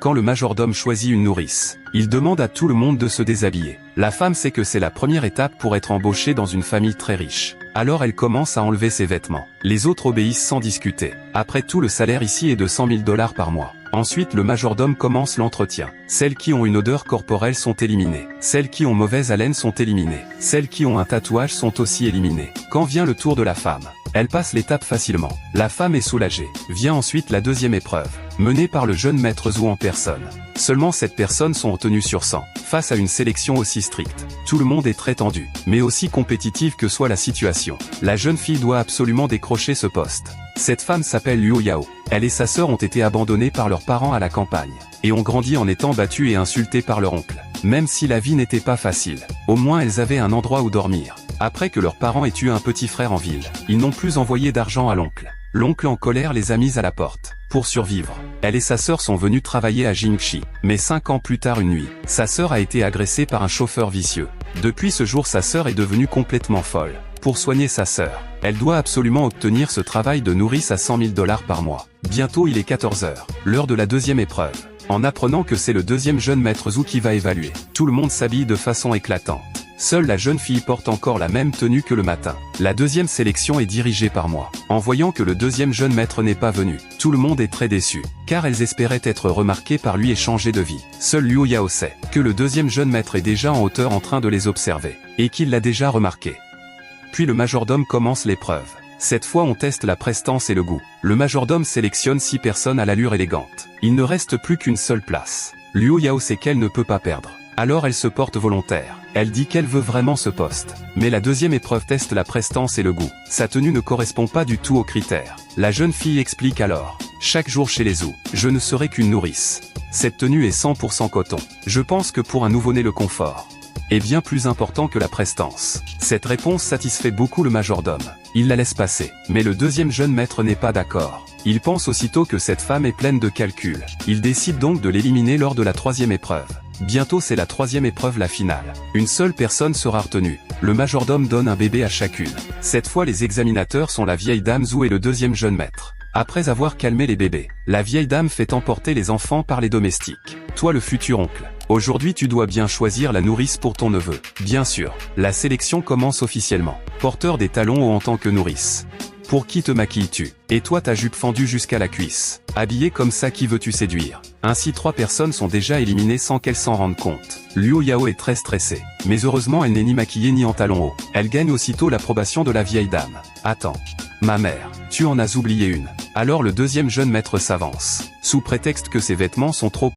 Quand le majordome choisit une nourrice, il demande à tout le monde de se déshabiller. La femme sait que c'est la première étape pour être embauchée dans une famille très riche. Alors elle commence à enlever ses vêtements. Les autres obéissent sans discuter. Après tout, le salaire ici est de 100 000 $ par mois. Ensuite, le majordome commence l'entretien. Celles qui ont une odeur corporelle sont éliminées. Celles qui ont mauvaise haleine sont éliminées. Celles qui ont un tatouage sont aussi éliminées. Quand vient le tour de la femme, elle passe l'étape facilement. La femme est soulagée. Vient ensuite la deuxième épreuve, menée par le jeune maître Zhou en personne. Seulement 7 personnes sont retenues sur 100. Face à une sélection aussi stricte, tout le monde est très tendu, mais aussi compétitive que soit la situation. La jeune fille doit absolument décrocher ce poste. Cette femme s'appelle Liu Yao. Elle et sa sœur ont été abandonnées par leurs parents à la campagne, et ont grandi en étant battues et insultées par leur oncle. Même si la vie n'était pas facile, au moins elles avaient un endroit où dormir. Après que leurs parents aient eu un petit frère en ville, ils n'ont plus envoyé d'argent à l'oncle. L'oncle en colère les a mises à la porte. Pour survivre, elle et sa sœur sont venues travailler à Jingxi. Mais 5 ans plus tard une nuit, sa sœur a été agressée par un chauffeur vicieux. Depuis ce jour, sa sœur est devenue complètement folle. Pour soigner sa sœur, elle doit absolument obtenir ce travail de nourrice à 100 000 $ par mois. Bientôt il est 14 h, l'heure de la deuxième épreuve. En apprenant que c'est le deuxième jeune maître Zhou qui va évaluer, tout le monde s'habille de façon éclatante. Seule la jeune fille porte encore la même tenue que le matin. La deuxième sélection est dirigée par moi. En voyant que le deuxième jeune maître n'est pas venu, tout le monde est très déçu, car elles espéraient être remarquées par lui et changer de vie. Seul Liu Yao sait que le deuxième jeune maître est déjà en hauteur en train de les observer, et qu'il l'a déjà remarqué. Puis le majordome commence l'épreuve. Cette fois on teste la prestance et le goût. Le majordome sélectionne 6 personnes à l'allure élégante. Il ne reste plus qu'une seule place. Liu Yao sait qu'elle ne peut pas perdre. Alors elle se porte volontaire. Elle dit qu'elle veut vraiment ce poste. Mais la deuxième épreuve teste la prestance et le goût. Sa tenue ne correspond pas du tout aux critères. La jeune fille explique alors: chaque jour chez les Zhou, je ne serai qu'une nourrice. Cette tenue est 100% coton. Je pense que pour un nouveau-né le confort est bien plus important que la prestance. Cette réponse satisfait beaucoup le majordome. Il la laisse passer. Mais le deuxième jeune maître n'est pas d'accord. Il pense aussitôt que cette femme est pleine de calculs. Il décide donc de l'éliminer lors de la troisième épreuve. Bientôt c'est la troisième épreuve, la finale. Une seule personne sera retenue. Le majordome donne un bébé à chacune. Cette fois les examinateurs sont la vieille dame Zhou et le deuxième jeune maître. Après avoir calmé les bébés, la vieille dame fait emporter les enfants par les domestiques. Toi le futur oncle, aujourd'hui tu dois bien choisir la nourrice pour ton neveu. Bien sûr, la sélection commence officiellement. Porteur des talons hauts en tant que nourrice. Pour qui te maquilles-tu? Et toi ta jupe fendue jusqu'à la cuisse. Habillé comme ça, qui veux-tu séduire? Ainsi 3 personnes sont déjà éliminées sans qu'elles s'en rendent compte. Liu Yao est très stressée. Mais heureusement elle n'est ni maquillée ni en talons hauts. Elle gagne aussitôt l'approbation de la vieille dame. Attends. Ma mère, tu en as oublié une. Alors le deuxième jeune maître s'avance. Sous prétexte que ses vêtements sont trop